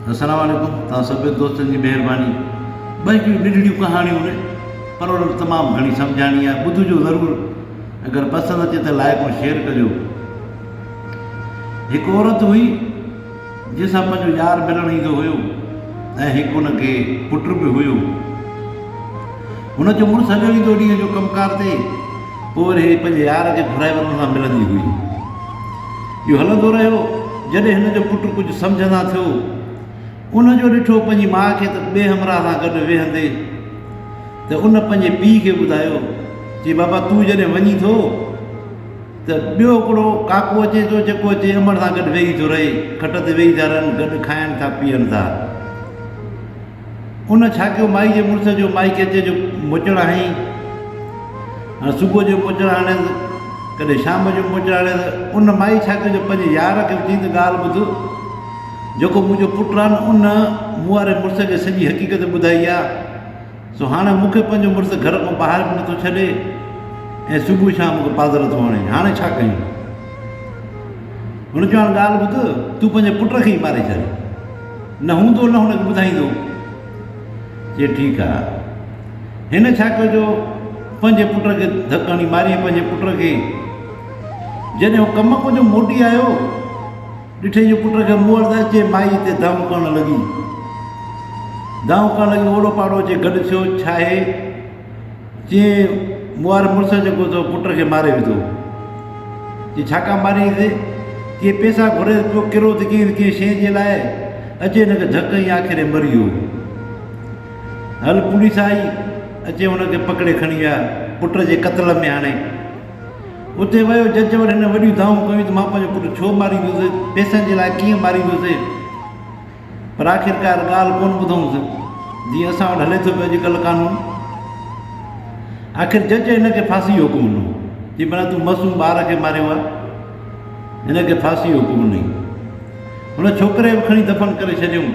अस्सलाम वालेकुम। तव्हां सभु दोस्तनि जी महिरबानी। ॿ हिकिड़ियूं नंढड़ियूं कहाणियूं आहिनि, पर उन तमामु घणी सम्झाणी आहे। ॿुधिजो ज़रूरु, अगरि पसंदि अचे त लाइक ऐं शेयर कजो। हिकु औरत हुई जंहिंसां पंहिंजो यार मिलणु ईंदो हुयो ऐं हिकु हुनखे पुट बि हुयो। हुनजो मुड़ुसु हलियो ईंदो ॾींहं जो कमकार ते, पोइ वरी पंहिंजे यार खे घुराए वञण सां मिलंदी हुई। इहो हलंदो रहियो। जॾहिं हिन जो पुटु कुझु सम्झंदा थियो, उनजो ॾिठो पंहिंजी माउ खे त ॿिए हमराह सां गॾु वेहंदे, त उन पंहिंजे पीउ खे ॿुधायो चई, बाबा तूं जॾहिं वञी थो त ॿियो हिकिड़ो काको अचे थो, जेको अचे अमड़ सां गॾु वेही थो रहे, खट ते वेही था रहनि, गॾु खाइनि था पीअनि था। उन छा कयो, माई जे मुड़ुस जो, माई खे अचे जो मुचड़ हईं। हाणे सुबुह जो मुचड़ हाणे, कॾहिं शाम जो मुचड़ हाणे, त उन माई छा कयो, पंहिंजे यार खे चई त ॻाल्हि ॿुध, जेको मुंहिंजो पुटु आहे न, उन मूं वारे मुड़ुस खे सॼी हक़ीक़त ॿुधाई आहे। सो हाणे मूंखे पंहिंजो मुड़ुसु घर खां ॿाहिरि बि नथो छॾे ऐं सुबुह शाम मूंखे पाज़र थो हणे। हाणे छा कयूं? हुन चयो, हाणे ॻाल्हि ॿुध, तूं पंहिंजे पुट खे ई मारे छॾ, न हूंदो न हुनखे ॿुधाईंदो। चए ठीकु आहे। हिन छा कयो जो पंहिंजे पुट खे धक हणी मारी, पंहिंजे पुट खे। जॾहिं उहो कम खां जो मोटी आयो, ॾिठे जो पुट खे मुंहुं त अचे, माई हिते दाऊं करणु लॻी। दाऊं करणु लॻी, ओड़ो पाड़ो अचे गॾु थियो। छा आहे? चई मूं वारे मुड़ुस जेको थो पुट खे मारे विधो। चई छाकाणि मारियईंसि? चई पैसा घुरे पियो, किरो त कंहिं शइ जे लाइ, अचे हिनखे धक ई आख़िर मरी वियो। हल पुलिस आई, अचे हुनखे पकिड़े खणी विया पुट जे क़त्ल में। हाणे उते वियो जज वटि, हिन वॾियूं दाऊं कयूं त मां पंहिंजो पुटु छो मारींदुसि, पैसनि जे लाइ कीअं मारींदुसि। पर आख़िरकार ॻाल्हि कोन ॿुधऊंसि, जीअं असां वटि हले थो पियो अॼुकल्ह कानून। आख़िर जज हिनखे फांसी जो हुकुम ॾिनो, चई भला तूं मासूम ॿार खे मारियो आहे, हिनखे फांसी जो हुकुम ॾिनई। हुन छोकिरे बि खणी दफ़न करे छॾियऊं।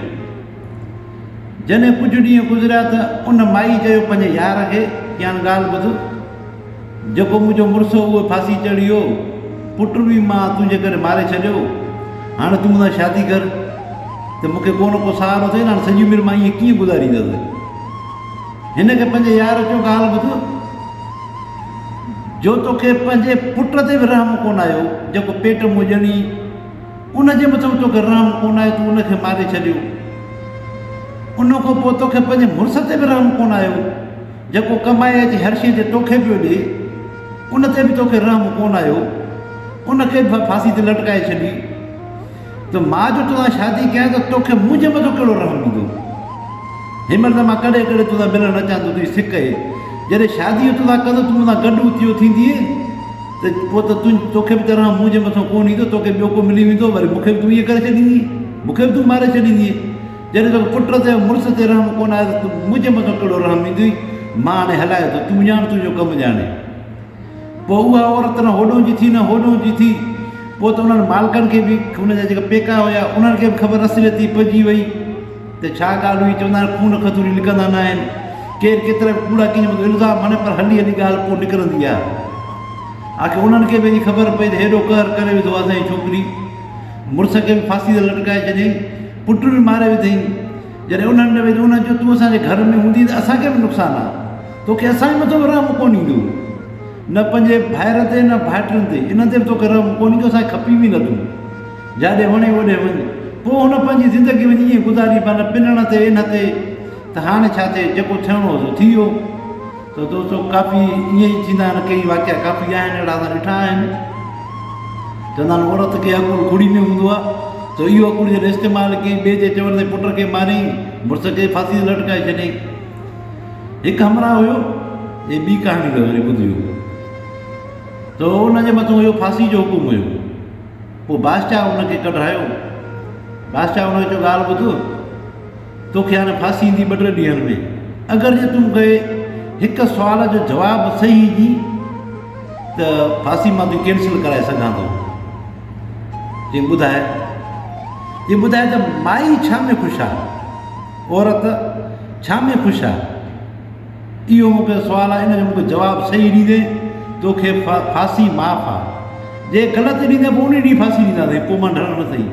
जॾहिं कुझु ॾींहं गुज़रिया त उन माई चयो पंहिंजे यार खे कि हाणे ॻाल्हि ॿुध, जेको मुंहिंजो मुड़ुसु उहो फांसी चढ़ी वियो, पुटु बि मां तुंहिंजे करे मारे छॾियो, हाणे तूं मूंसां शादी कर, त मूंखे को न को सहारो थिए न। हाणे सॼी उमिरि मां ईअं कीअं गुज़ारींदसि। हिन खे पंहिंजे यार चयो, ॻाल्हि ॿुध, जो तोखे पंहिंजे पुट ते बि रहम कोन आयो, जेको पेट मूं ॼणी, उनजे मथां तोखे रहम कोन आयो, तूं उनखे मारे छॾियो। उन खां पोइ तोखे पंहिंजे मुड़ुस ते बि रहम कोन आयो, जेको कमाए अचे हर शइ ते तोखे पियो ॾिए, उन ते बि तोखे रहम कोन आयो, उनखे बि फांसी ते लटकाए छॾी। त मां जो तोसां शादी कयां त तोखे मुंहिंजे मथां कहिड़ो रहम ईंदो? हिनमहिल त मां कॾहिं कॾहिं तोसां मिलणु न चाहींदो, तुंहिंजी सिक आहे। जॾहिं शादी तोसां कंदो, तूं मूंसां गॾु थियो थींदी, त पोइ त तोखे बि त रहम मुंहिंजे मथां कोन ईंदो, तोखे ॿियो को मिली वेंदो, वरी मूंखे बि तूं ईअं करे छॾींदी, मूंखे बि तूं मारे छॾींदी। जॾहिं तोखे पुट ते मुड़ुस ते रहम कोन आहे, त मुंहिंजे मथां कहिड़ो रहम ईंदी? मां हाणे हलाए थो, तूं ॼाण तुंहिंजो कमु ॼाणे। पोइ उहा औरत न होॾों जी थी न होॾों जी थी। पोइ त उन्हनि मालिकनि खे बि, हुनजा जेका पेका हुया, उन्हनि खे बि ख़बर असलियत पइजी वई त छा ॻाल्हि हुई। चवंदा आहिनि खून खतूरी लिकंदा न आहिनि, केरु केतिरा कूड़ा कंहिंजे इल्ज़ाम हणे, पर हली हली ॻाल्हि पोइ निकिरंदी आहे। आख़िर उन्हनि खे बि ख़बर पई त हेॾो कहर करे विधो आहे असांजी छोकिरी, मुड़ुस खे बि फांसी ते लटकाए छॾियईं, पुटु बि मारे विधई। जॾहिं उन्हनि विधो, उन्हनि चयो तूं असांजे घर में हूंदी त असांखे बि नुक़सानु आहे, तोखे असांजे मथां बि रहम कोन ईंदो, न पंहिंजे भाइर ते न भाइटियुनि ते, इन ते बि तोखे रहम कोन ईंदो, असांखे खपी बि न तूं, जाॾे वणे होॾे वञ। पोइ हुन पंहिंजी ज़िंदगी में ईअं गुज़ारी, पाण पिनण ते इन ते। त हाणे छा थिए, जेको थियणो हो थी वियो। त दोस्तो काफ़ी ईअं ई थींदा आहिनि, कई वाक़िया काफ़ी आहिनि अहिड़ा, असां ॾिठा आहिनि। चवंदा आहिनि औरत खे अकुलु कुड़ी में हूंदो आहे, त इहो अकुलु जॾहिं इस्तेमालु कयईं, ॿिए जे चवण ते पुट खे मारियईं, मुड़ुस खे फांसी ते लटकाए छॾियईं। हिकु हमराह हुयो, हे ॿी कहाणी अथव, वरी ॿुधियो। त उनजे मथां हुयो फांसी जो हुकुम हुयो। पोइ बादशाह हुनखे कढायो। बादशाह हुनखे चयो, ॻाल्हि ॿुध, तोखे हाणे फांसी ईंदी 2 ॾींहंनि में, अगरि जे तूं कहे हिकु सुवाल जो जवाबु सही ॾी त फांसी मां तूं कैंसिल कराए सघां थो। चई ॿुधाए। चई ॿुधाए त माई छा में ख़ुशि आहे, औरत छा में ख़ुशि आहे, इहो मूंखे सुवालु आहे। इन जो मूंखे जवाबु सही ॾींदे तोखे फांसी माफ़ु आहे, जे ग़लति ॾींदे पोइ उन ॾींहुं फांसी ॾींदासीं, पोइ मां डरंदो न सही।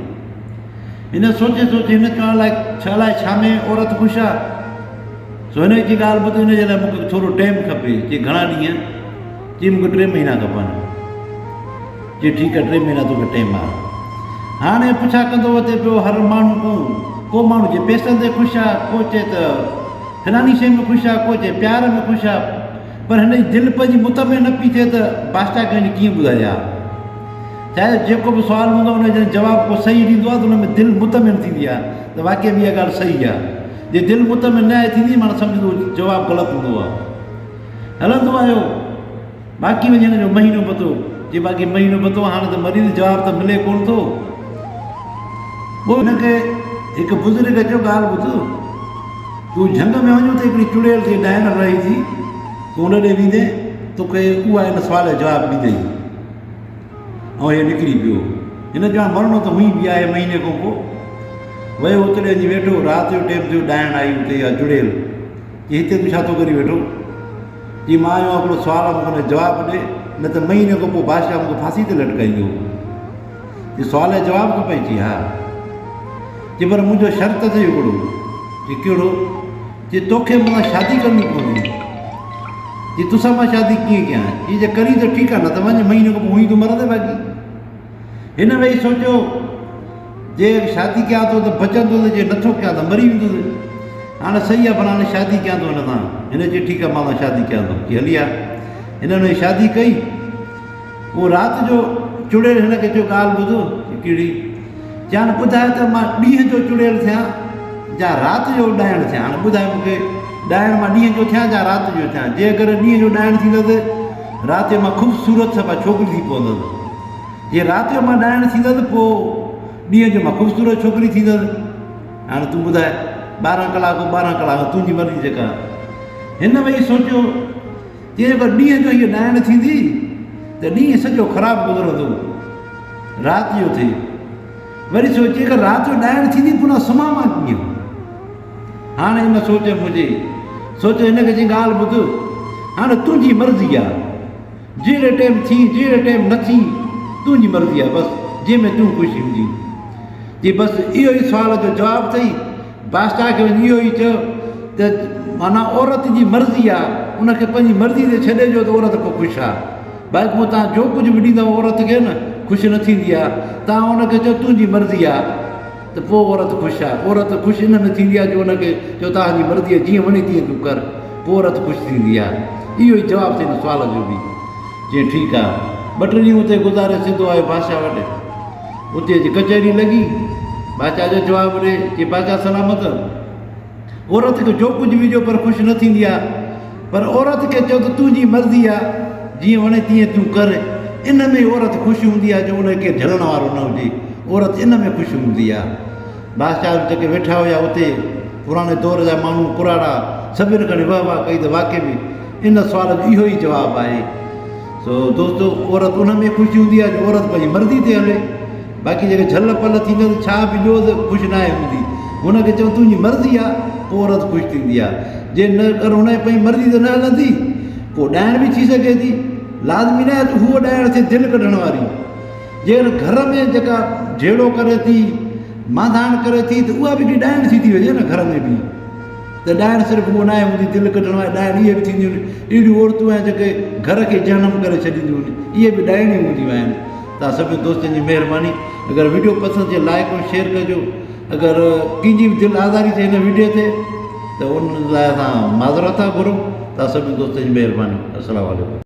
हिन सोचे सोचे हिन चवण लाइ छा लाइ छा में औरत ख़ुशि आहे? सो हिन जी ॻाल्हि ॿुधो, हिन जे लाइ मूंखे थोरो टाइम खपे। चई घणा ॾींहं? चई मूंखे 3 महीना खपनि। चई ठीकु आहे, 3 महीना तोखे टाइम आहे। हाणे पुछा कंदो वठे पियो हर माण्हू को माण्हू जे पैसनि ते ख़ुशि आहे, को चए त फलानी शइ में ख़ुशि आहे, को चए प्यार में ख़ुशि आहे। पर हिन जी दिलि पंहिंजी मुतमिन न पई थिए त बादशाह खे कीअं ॿुधाए हा? चाहे जेको बि सुवालु हूंदो आहे हुनजो जवाबु को सही ॾींदो आहे त हुन में दिलि मुतमिन थींदी आहे त वाक़ई में इहा ॻाल्हि सही आहे। जे दिलि मुतमिन न आहे थींदी माना सम्झो जवाबु ग़लति हूंदो आहे। हलंदो आहियो, बाक़ी वञे हिन जो महीनो पतो। जे बाक़ी महीनो पतो, हाणे त मरीज़ जवाबु त मिले कोन थो। पोइ हिनखे हिकु बुज़ुर्ग जो ॻाल्हि ॿुधो, तूं झंग में वञो त हिकिड़ी चुड़ैल ते ॾाइण रही थी, तूं हुन ॾे वेंदे तोखे उहा हिन सुवाल जो जवाबु ॾींदई। ऐं इहो निकिरी पियो। हिन चयो मरणो त हुई बि आहे महीने खां पोइ। वियो उते अची वेठो, राति जो टाइम थियो, ॾाइण आई हुते इहा चुड़ैल। की हिते तूं छा थो करी वेठो? जी मां आयो हिकिड़ो सुवालु आहे, मूंखे जवाबु ॾे, न त महीने खां पोइ बादशाह मूंखे फांसी ते लटकाईंदो। जी सुवाल जो जवाबु खपे? चई हा। चई पर मुंहिंजो शर्त अथई हिकिड़ो। चई कहिड़ो? चई तोखे मूंसां शादी करणी पवंदी। चई तोसां मां शादी कीअं कयां? चई जे करी त ठीकु आहे, न त वञ, महीने खां पोइ हुई तूं मरंदे बाक़ी। हिन वेही सोचियो, जे शादी कयां थो त बचंदो, त जे नथो कयां त मरी वेंदुसि। हाणे सही आहे, पर हाणे शादी कयां थो हिन सां। हिन चई ठीकु आहे, मां सां शादी कयां थो। की हली आहे। हिननि शादी कई। उहो राति जो चुड़ैल हिनखे चयो ॻाल्हि ॿुधो। कहिड़ी? चयां ॿुधाए त मां ॾींहं जो चुड़ैल थियां या राति जो ॾाइण थियां? हाणे ॿुधाए मूंखे, ॾाइण मां ॾींहं जो थियां या राति जो थियां? जे अगरि ॾींहं जो ॾाइण थींदसि, राति जो मां ख़ूबसूरत सफ़ा छोकिरी थी पवंदसि। जे राति जो मां ॾाइण थींदसि, पोइ ॾींहं जो मां ख़ूबसूरत छोकिरी थींदसि। हाणे तूं ॿुधाए, 12 कलाक तुंहिंजी मर्ज़ी जेका। हिन वेही सोचियो, जे अगरि ॾींहं जो हीअ ॾाइण थींदी त ॾींहुं सॼो ख़राबु गुज़रंदो, राति जो थिए। वरी सोचे अगरि राति जो ॾाइण थींदी पुनः सुम्हां मां कीअं? हाणे हिन सोच मुंहिंजे सोचो, हिनखे चई ॻाल्हि ॿुध, हाणे तुंहिंजी मर्ज़ी आहे, जहिड़े टाइम थी जहिड़े टाइम न थी तुंहिंजी मर्ज़ी आहे, बसि जंहिंमें तूं ख़ुशी हुजी। जी बसि इहो ई सुवाल जो जवाबु अथई। बादशाह खे वञी इहो ई चयो त माना औरत जी मर्ज़ी आहे, उनखे पंहिंजी मर्ज़ी ते छॾे ॾियो त औरत पोइ ख़ुशि आहे। बाक़ी पोइ तव्हां जो कुझु बि ॾींदव औरत खे न, ख़ुशि न थींदी आहे। तव्हां हुनखे चयो तुंहिंजी मर्ज़ी आहे त पोइ औरत ख़ुशि आहे। औरत ख़ुशि इन में थींदी आहे जो हुनखे चयो तव्हांजी मर्ज़ी आहे, जीअं वणे तीअं तूं कर, पोइ औरत ख़ुशि थींदी आहे। इहो ई जवाबु थिए हिन सुवाल जो बि। चई ठीकु आहे। 2-3 ॾींहं उते गुज़ारे सिधो आयो बादशाह वटि। उते अची कचहरी लॻी, बादशाह जो जवाबु ॾे। चई बादशाह सलामत, औरत खे जो कुझु बि ॾियो पर ख़ुशि न थींदी आहे। पर औरत खे चयो त तुंहिंजी मर्ज़ी आहे, जीअं वणे तीअं तूं कर। इन में औरत ख़ुशि हूंदी आहे जो उनखे झलण वारो न हुजे। औरत इन में ख़ुशि हूंदी आहे। बादशाह जेके वेठा हुया उते पुराणे दौर जा माण्हू पुराणा सभिनि खणी वाह वाह कई त वाक़ई में इन सुवाल जो इहो ई जवाबु आहे। सो दोस्तो, औरत उन में ख़ुशि हूंदी आहे जो औरत पंहिंजी मर्ज़ी ते हले। बाक़ी जेके झल पल थींदो छा बि ॾियो त ख़ुशि न आहे हूंदी। हुनखे चओ तुंहिंजी मर्ज़ी आहे, पोइ औरत ख़ुशि थींदी आहे। जे न कर हुनजी पंहिंजी मर्ज़ी ते न हलंदी, पोइ ॾाइण बि थी सघे थी। लाज़मी न आहे त उहो ॾाइण थिए दिलि कढण वारी। जे घर में जेका जहिड़ो करे थी, मांधाण करे थी, त उहा बि ॾाइण थी वञे न घर में बि। त ॾाइण सिर्फ़ु उहो न आहे हूंदी दिलि कढण वारी, ॾाइण इहे बि थींदियूं आहिनि। अहिड़ियूं औरतूं आहिनि जेके घर खे जनम करे छॾींदियूं आहिनि, इहे बि ॾाइणियूं हूंदियूं आहिनि। तव्हां सभिनी दोस्तनि जी महिरबानी। अगरि वीडियो पसंदि थिए लाइक ऐं शेयर कजो। अगरि कंहिंजी बि दिलि आज़ारी थिए हिन वीडियो ते त उन लाइ असां माज़रत था घुरूं। तव्हां सभिनी दोस्तनि जी महिरबानी। अस्सलामु अलैकुम।